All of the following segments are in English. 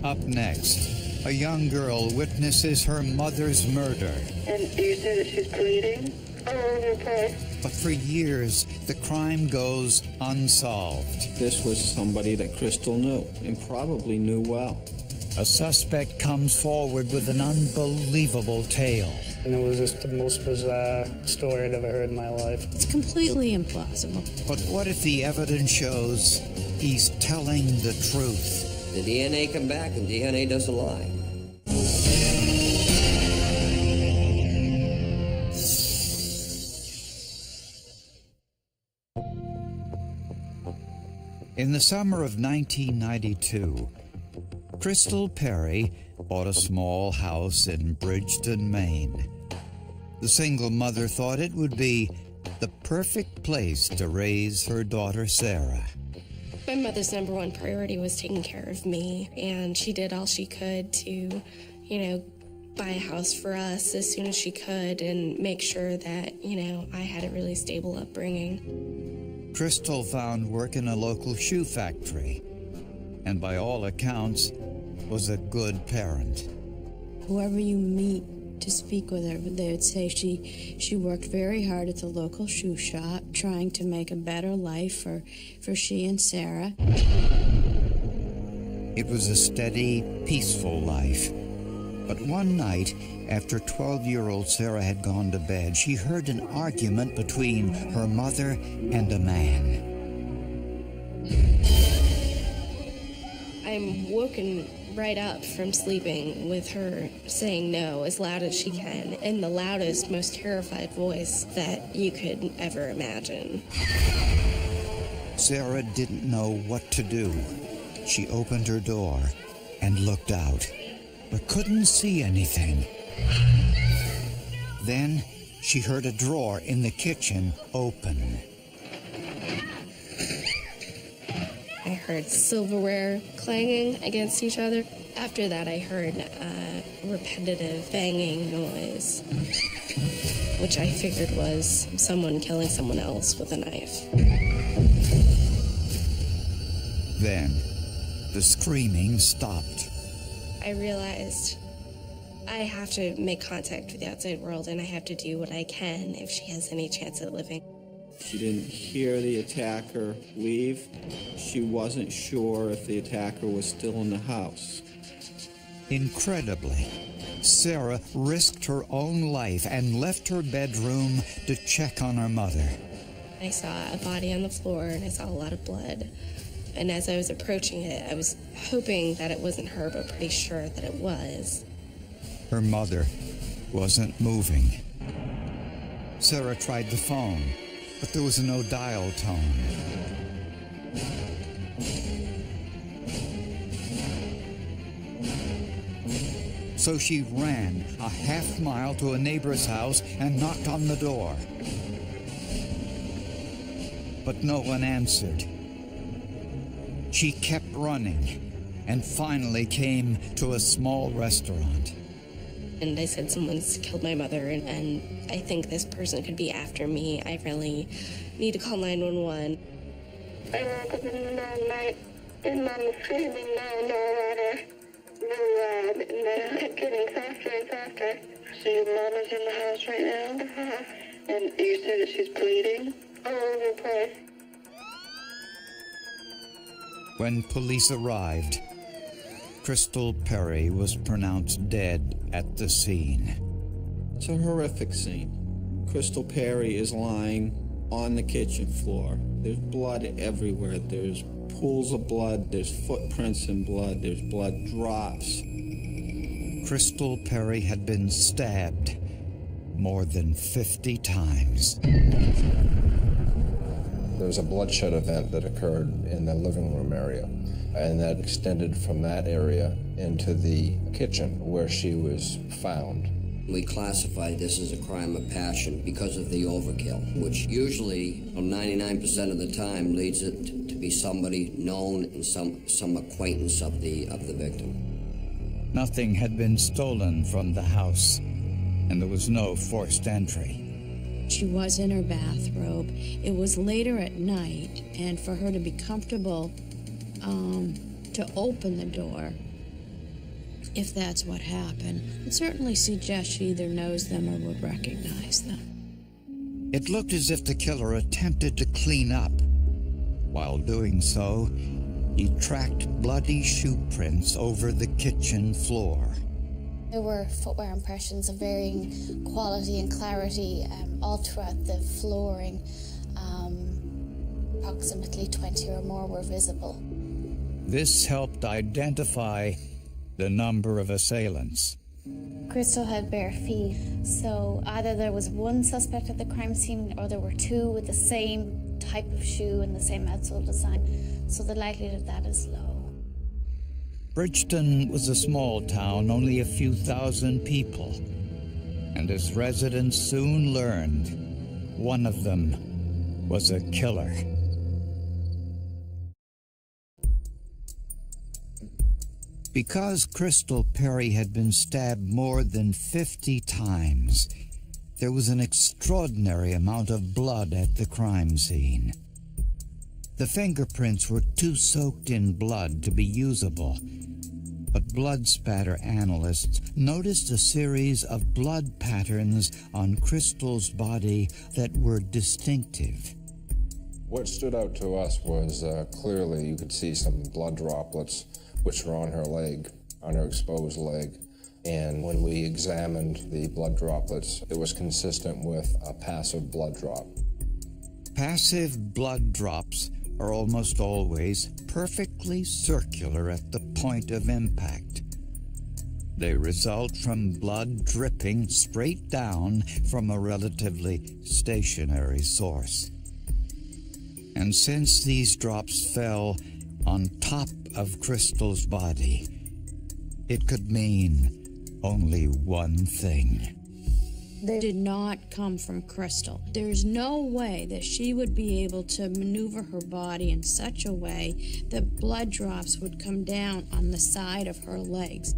Up next, a young girl witnesses her mother's murder. And you say that she's bleeding all over the place. But for years, the crime goes unsolved. This was somebody that Crystal knew, and probably knew well. A suspect comes forward with an unbelievable tale. And it was just the most bizarre story I'd ever heard in my life. It's completely implausible. But what if the evidence shows he's telling the truth? The DNA come back and DNA doesn't lie. In the summer of 1992, Crystal Perry bought a small house in Bridgeton, Maine. The single mother thought it would be the perfect place to raise her daughter Sarah. My mother's number one priority was taking care of me, and she did all she could to, buy a house for us as soon as she could and make sure that, I had a really stable upbringing. Crystal found work in a local shoe factory, and by all accounts, was a good parent. Whoever you meet to speak with her, they would say she worked very hard at the local shoe shop, trying to make a better life for she and Sarah. It was a steady, peaceful life. But one night, after 12-year-old Sarah had gone to bed, she heard an argument between her mother and a man. I'm woken right up from sleeping with her saying no as loud as she can in the loudest, most terrified voice that you could ever imagine. Sarah didn't know what to do. She opened her door and looked out, but couldn't see anything. Then she heard a drawer in the kitchen open. I heard silverware clanging against each other. After that, I heard a repetitive banging noise, which I figured was someone killing someone else with a knife. Then the screaming stopped. I realized I have to make contact with the outside world, and I have to do what I can if she has any chance of living. She didn't hear the attacker leave. She wasn't sure if the attacker was still in the house. Incredibly, Sarah risked her own life and left her bedroom to check on her mother. I saw a body on the floor, and I saw a lot of blood. And as I was approaching it, I was hoping that it wasn't her, but pretty sure that it was. Her mother wasn't moving. Sarah tried the phone, but there was no dial tone. So she ran a half mile to a neighbor's house and knocked on the door. But no one answered. She kept running and finally came to a small restaurant. And I said, someone's killed my mother, and I think this person could be after me. I really need to call 911. I woke up in the middle of the night, and Mom was screaming, no water, really loud, and then it kept getting softer and softer. So your mom is in the house right now? Uh-huh. And you said that she's bleeding all over the place. When police arrived, Crystal Perry was pronounced dead at the scene. It's a horrific scene. Crystal Perry is lying on the kitchen floor. There's blood everywhere. There's pools of blood. There's footprints in blood. There's blood drops. Crystal Perry had been stabbed more than 50 times. There was a bloodshed event that occurred in the living room area, and that extended from that area into the kitchen where she was found. We classify this as a crime of passion because of the overkill, which usually, 99% of the time, leads it to be somebody known and some acquaintance of the victim. Nothing had been stolen from the house, and there was no forced entry. She was in her bathrobe. It was later at night, and for her to be comfortable to open the door, if that's what happened. It certainly suggests she either knows them or would recognize them. It looked as if the killer attempted to clean up. While doing so, he tracked bloody shoe prints over the kitchen floor. There were footwear impressions of varying quality and clarity all throughout the flooring. Approximately 20 or more were visible. This helped identify the number of assailants. Crystal had bare feet, so either there was one suspect at the crime scene or there were two with the same type of shoe and the same outsole design, so the likelihood of that is low. Bridgeton was a small town, only a few thousand people, and as residents soon learned, one of them was a killer. Because Crystal Perry had been stabbed more than 50 times, there was an extraordinary amount of blood at the crime scene. The fingerprints were too soaked in blood to be usable, but blood spatter analysts noticed a series of blood patterns on Crystal's body that were distinctive. What stood out to us was clearly you could see some blood droplets which were on her leg, on her exposed leg. And when we examined the blood droplets, it was consistent with a passive blood drop. Passive blood drops are almost always perfectly circular at the point of impact. They result from blood dripping straight down from a relatively stationary source. And since these drops fell on top of Crystal's body, it could mean only one thing. They did not come from Crystal. There's no way that she would be able to maneuver her body in such a way that blood drops would come down on the side of her legs.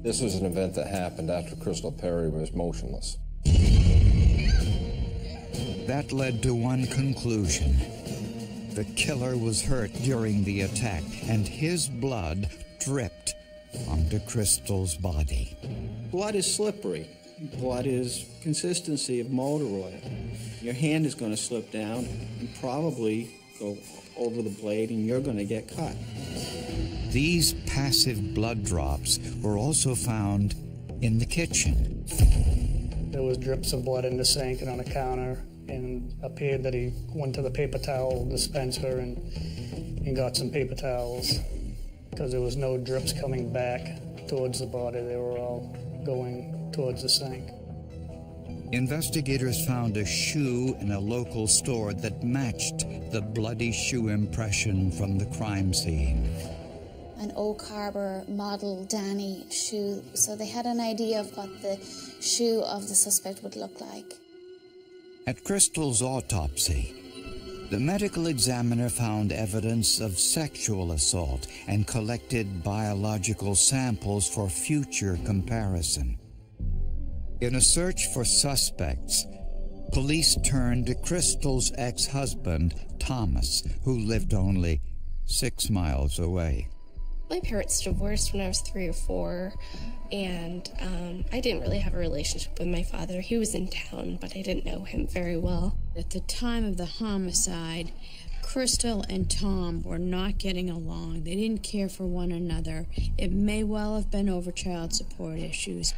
This was an event that happened after Crystal Perry was motionless. That led to one conclusion. The killer was hurt during the attack, and his blood dripped onto Crystal's body. Blood is slippery. Blood is consistency of motor oil. Your hand is going to slip down and probably go over the blade, and you're going to get cut. These passive blood drops were also found in the kitchen. There was drips of blood in the sink and on the counter, and appeared that he went to the paper towel dispenser and got some paper towels, because there was no drips coming back towards the body. They were all going towards the sink. Investigators found a shoe in a local store that matched the bloody shoe impression from the crime scene. An Oak Harbor model Danny shoe, so they had an idea of what the shoe of the suspect would look like. At Crystal's autopsy, the medical examiner found evidence of sexual assault and collected biological samples for future comparison. In a search for suspects, police turned to Crystal's ex-husband, Thomas, who lived only 6 miles away. My parents divorced when I was 3 or 4, and I didn't really have a relationship with my father. He was in town, but I didn't know him very well. At the time of the homicide, Crystal and Tom were not getting along. They didn't care for one another. It may well have been over child support issues.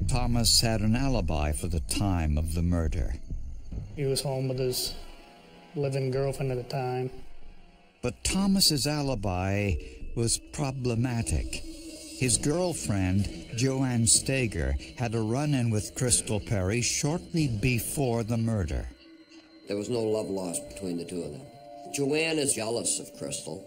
Thomas had an alibi for the time of the murder. He was home with his living girlfriend at the time. But Thomas's alibi was problematic. His girlfriend, Joanne Steger, had a run-in with Crystal Perry shortly before the murder. There was no love lost between the two of them. Joanne is jealous of Crystal,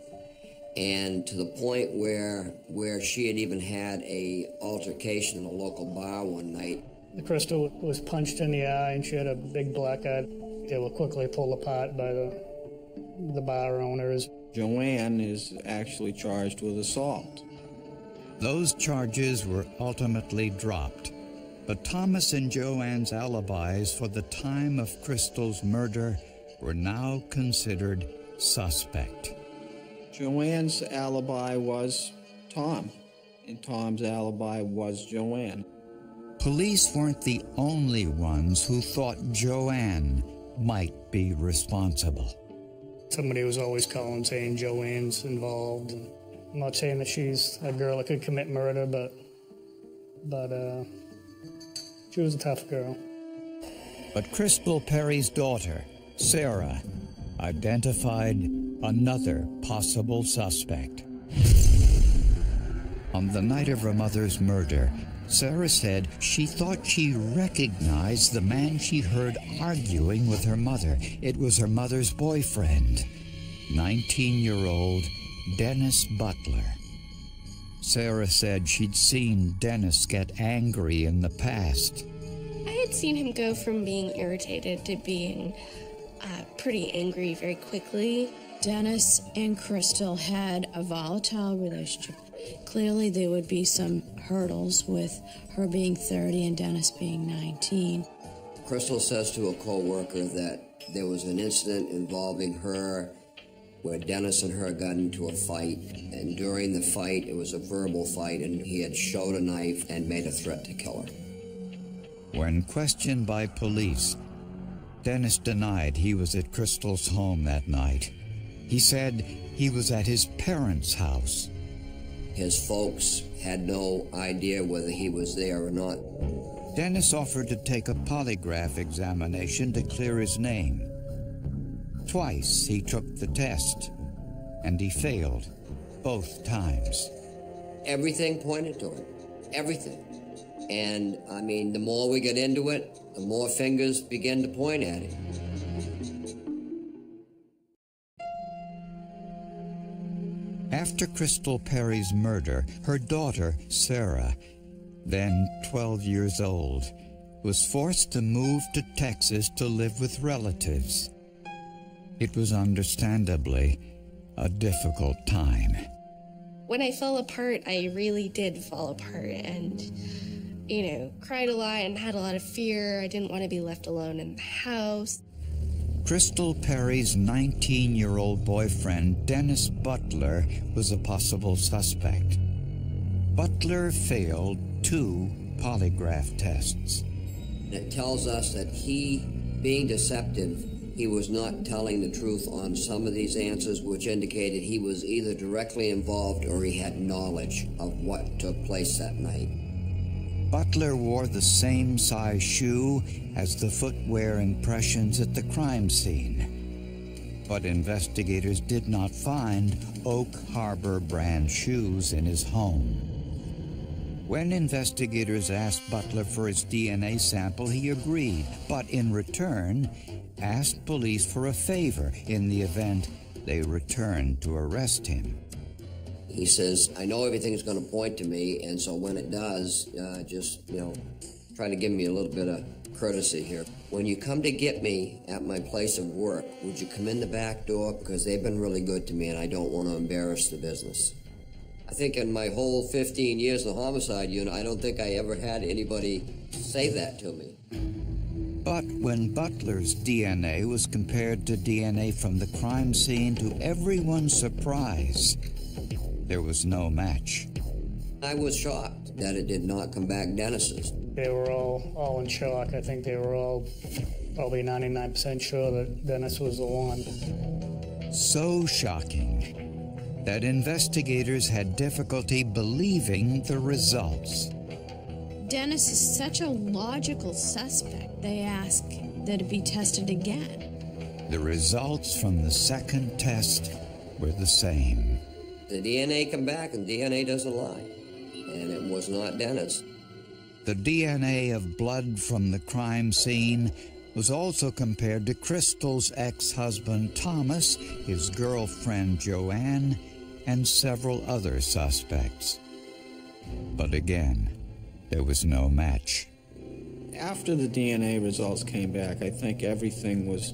and to the point where she had even had a altercation in a local bar one night. Crystal was punched in the eye, and she had a big black eye. They were quickly pulled apart by the bar owners. Joanne is actually charged with assault. Those charges were ultimately dropped, but Thomas and Joanne's alibis for the time of Crystal's murder were now considered suspect. Joanne's alibi was Tom, And Tom's alibi was Joanne. Police weren't the only ones who thought Joanne might be responsible. Somebody was always calling saying Joanne's involved. And I'm not saying that she's a girl that could commit murder, but she was a tough girl. But Crystal Perry's daughter, Sarah, identified another possible suspect. On the night of her mother's murder, Sarah said she thought she recognized the man she heard arguing with her mother. It was her mother's boyfriend, 19-year-old Dennis Butler. Sarah said she'd seen Dennis get angry in the past. I had seen him go from being irritated to being pretty angry very quickly. Dennis and Crystal had a volatile relationship. Clearly, there would be some hurdles with her being 30 and Dennis being 19. Crystal says to a co-worker that there was an incident involving her where Dennis and her got into a fight, and during the fight, it was a verbal fight, and he had showed a knife and made a threat to kill her. When questioned by police, Dennis denied he was at Crystal's home that night. He said he was at his parents' house. His folks had no idea whether he was there or not. Dennis offered to take a polygraph examination to clear his name. Twice he took the test, and he failed both times. Everything pointed to him. Everything. And, I mean, the more we got into it, the more fingers began to point at him. After Crystal Perry's murder, her daughter, Sarah, then 12 years old, was forced to move to Texas to live with relatives. It was understandably a difficult time. When I fell apart, I really did fall apart and, cried a lot and had a lot of fear. I didn't want to be left alone in the house. Crystal Perry's 19-year-old boyfriend, Dennis Butler, was a possible suspect. Butler failed 2 polygraph tests. It tells us that he, being deceptive, he was not telling the truth on some of these answers, which indicated he was either directly involved or he had knowledge of what took place that night. Butler wore the same size shoe as the footwear impressions at the crime scene. But investigators did not find Oak Harbor brand shoes in his home. When investigators asked Butler for his DNA sample, he agreed, but in return, asked police for a favor in the event they returned to arrest him. He says, I know everything's going to point to me, and so when it does, try to give me a little bit of courtesy here. When you come to get me at my place of work, would you come in the back door? Because they've been really good to me, and I don't want to embarrass the business. I think in my whole 15 years in the homicide unit, I don't think I ever had anybody say that to me. But when Butler's DNA was compared to DNA from the crime scene, to everyone's surprise, there was no match. I was shocked that it did not come back Dennis's. They were all in shock. I think they were all probably 99% sure that Dennis was the one. So shocking that investigators had difficulty believing the results. Dennis is such a logical suspect, they ask that it be tested again. The results from the second test were the same. The DNA come back, and DNA doesn't lie. And it was not Dennis. The DNA of blood from the crime scene was also compared to Crystal's ex-husband Thomas, his girlfriend Joanne, and several other suspects. But again, there was no match. After the DNA results came back, I think everything was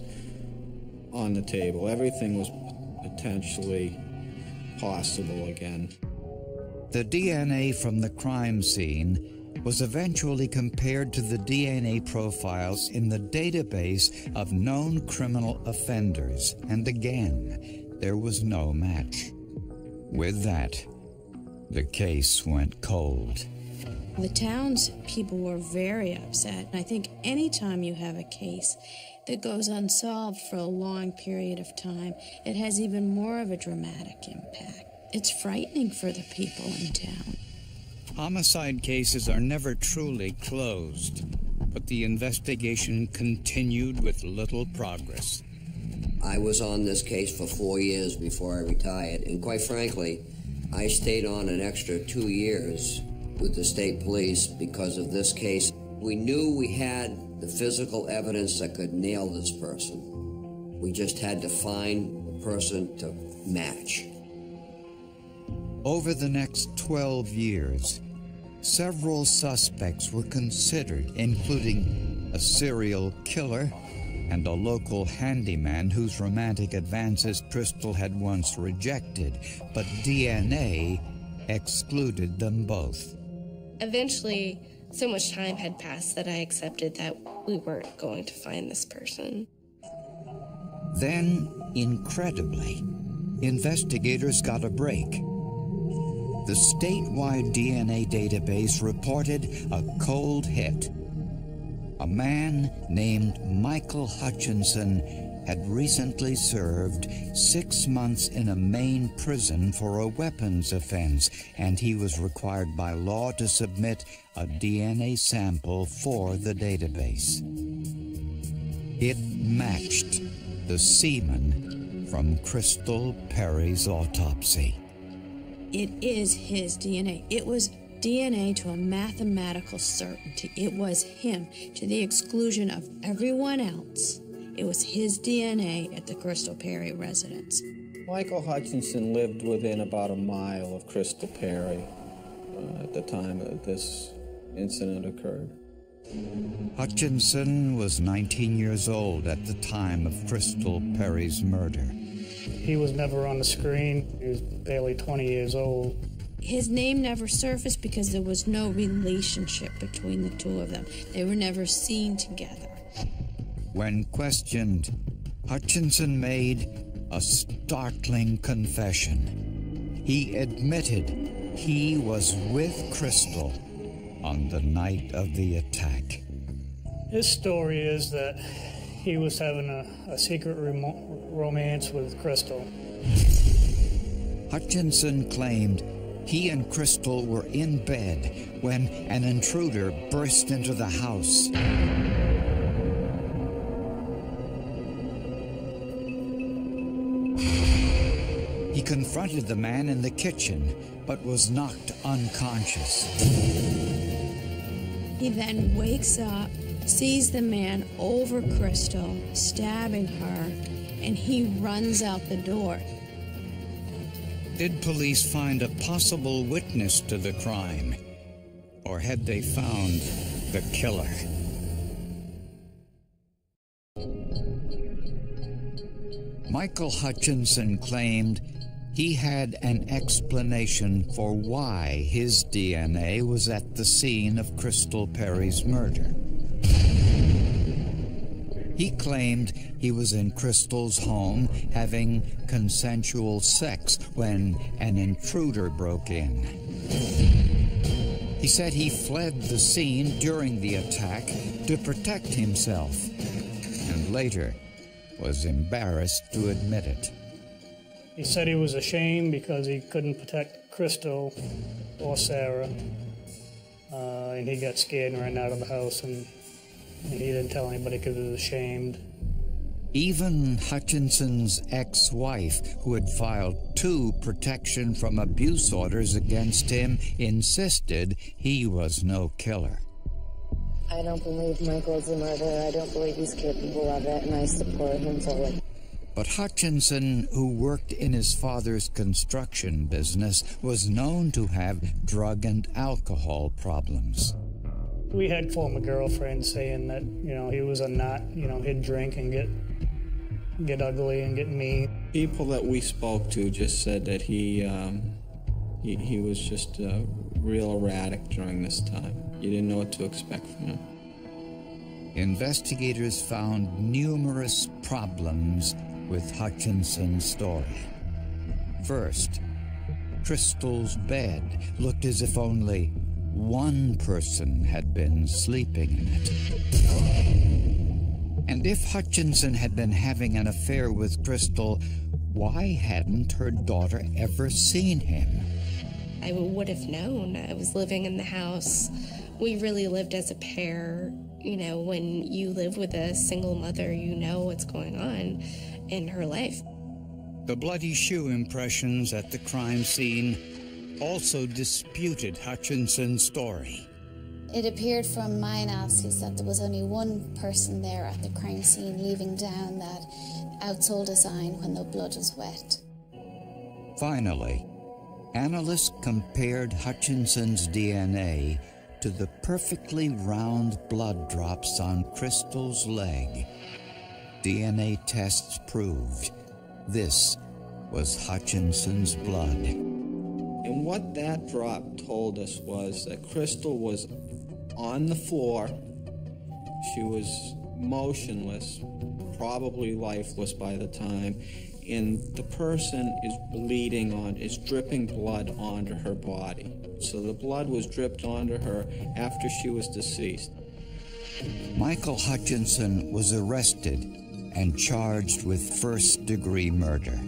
on the table. Everything was potentially possible again. The DNA from the crime scene was eventually compared to the DNA profiles in the database of known criminal offenders, and again, there was no match. With that, The case went cold. The townspeople were very upset. I think anytime you have a case that goes unsolved for a long period of time, it has even more of a dramatic impact. It's frightening for the people in town. Homicide cases are never truly closed, but the investigation continued with little progress. I was on this case for 4 years before I retired, and quite frankly, I stayed on an extra 2 years with the state police because of this case. We knew we had the physical evidence that could nail this person. We just had to find a person to match. Over the next 12 years, several suspects were considered, including a serial killer and a local handyman whose romantic advances Crystal had once rejected, but DNA excluded them both. Eventually, so much time had passed that I accepted that we weren't going to find this person. Then, incredibly, investigators got a break. The statewide DNA database reported a cold hit. A man named Michael Hutchinson had recently served 6 months in a Maine prison for a weapons offense, and he was required by law to submit a DNA sample for the database. It matched the semen from Crystal Perry's autopsy. It is his DNA. It was DNA to a mathematical certainty. It was him, to the exclusion of everyone else. It was his DNA at the Crystal Perry residence. Michael Hutchinson lived within about a mile of Crystal Perry at the time that this incident occurred. Hutchinson was 19 years old at the time of Crystal Perry's murder. He was never on the screen. He was barely 20 years old. His name never surfaced because there was no relationship between the two of them. They were never seen together. When questioned, Hutchinson made a startling confession. He admitted he was with Crystal on the night of the attack. His story is that he was having a secret romance with Crystal. Hutchinson claimed he and Crystal were in bed when an intruder burst into the house. He confronted the man in the kitchen, but was knocked unconscious. He then wakes up, sees the man over Crystal, stabbing her, and he runs out the door. Did police find a possible witness to the crime, or had they found the killer? Michael Hutchinson claimed he had an explanation for why his DNA was at the scene of Crystal Perry's murder. He claimed he was in Crystal's home having consensual sex when an intruder broke in. He said he fled the scene during the attack to protect himself, and later was embarrassed to admit it. He said he was ashamed because he couldn't protect Crystal or Sarah, and he got scared and ran out of the house, and he didn't tell anybody because he was ashamed. Even Hutchinson's ex-wife, who had filed 2 protection from abuse orders against him, insisted he was no killer. I don't believe Michael's a murderer. I don't believe he's capable of it, and I support him fully. But Hutchinson, who worked in his father's construction business, was known to have drug and alcohol problems. We had former girlfriends saying that, he was a nut, he'd drink and get ugly and get mean. People that we spoke to just said that he was just real erratic during this time. You didn't know what to expect from him. Investigators found numerous problems with Hutchinson's story. First, Crystal's bed looked as if only one person had been sleeping in it. And if Hutchinson had been having an affair with Crystal, why hadn't her daughter ever seen him? I would have known. I was living in the house. We really lived as a pair. You know, when you live with a single mother, you know what's going on in her life. The bloody shoe impressions at the crime scene also disputed Hutchinson's story. It appeared from my analysis that there was only one person there at the crime scene leaving down that outsole design when the blood was wet. Finally, analysts compared Hutchinson's DNA to the perfectly round blood drops on Crystal's leg. DNA tests proved this was Hutchinson's blood. And what that drop told us was that Crystal was on the floor. She was motionless, probably lifeless by the time, and the person is dripping blood onto her body. So the blood was dripped onto her after she was deceased. Michael Hutchinson was arrested and charged with first-degree murder.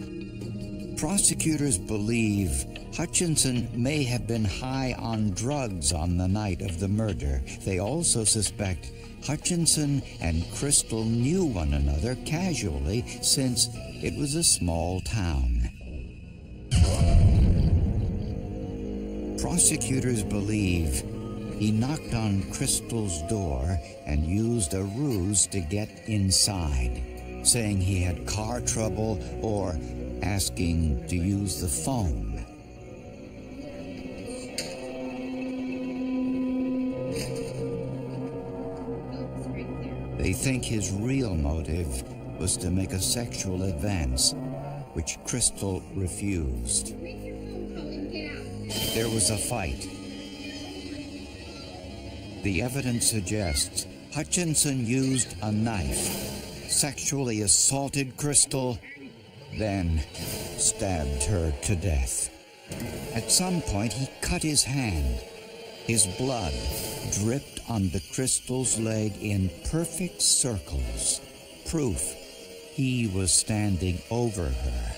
Prosecutors believe Hutchinson may have been high on drugs on the night of the murder. They also suspect Hutchinson and Crystal knew one another casually since it was a small town. Prosecutors believe he knocked on Crystal's door and used a ruse to get inside, saying he had car trouble or asking to use the phone. They think his real motive was to make a sexual advance, which Crystal refused. There was a fight. The evidence suggests Hutchinson used a knife, sexually assaulted Crystal, then stabbed her to death. At some point, he cut his hand. His blood dripped on the Crystal's leg in perfect circles, proof he was standing over her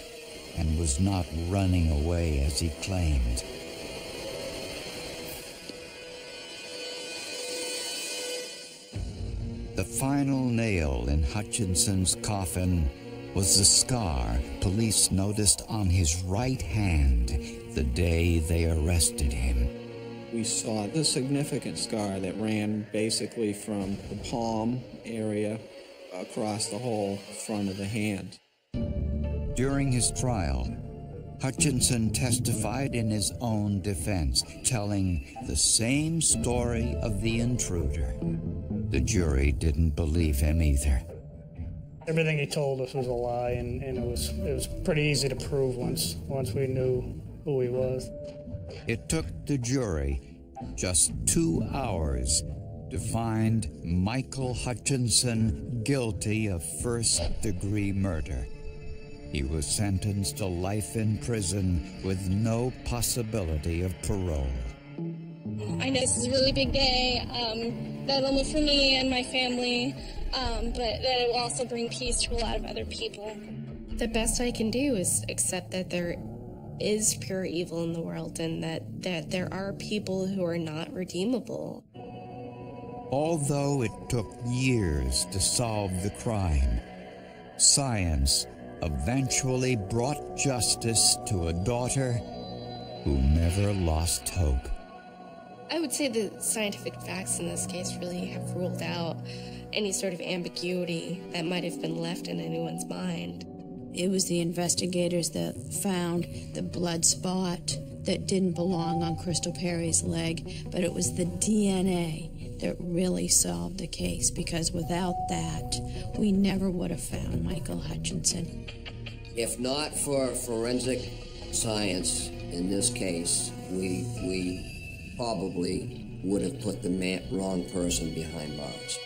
and was not running away as he claimed. The final nail in Hutchinson's coffin was the scar police noticed on his right hand the day they arrested him. We saw the significant scar that ran basically from the palm area across the whole front of the hand. During his trial, Hutchinson testified in his own defense, telling the same story of the intruder. The jury didn't believe him either. Everything he told us was a lie, and it was pretty easy to prove once we knew who he was. It took the jury just 2 hours to find Michael Hutchinson guilty of first-degree murder. He was sentenced to life in prison with no possibility of parole. I know this is a really big day, not only for me and my family, but that it will also bring peace to a lot of other people. The best I can do is accept that there is pure evil in the world and that there are people who are not redeemable. Although it took years to solve the crime, science eventually brought justice to a daughter who never lost hope. I would say the scientific facts in this case really have ruled out any sort of ambiguity that might have been left in anyone's mind. It was the investigators that found the blood spot that didn't belong on Crystal Perry's leg, but it was the DNA that really solved the case, because without that, we never would have found Michael Hutchinson. If not for forensic science in this case, we probably would have put the wrong person behind bars.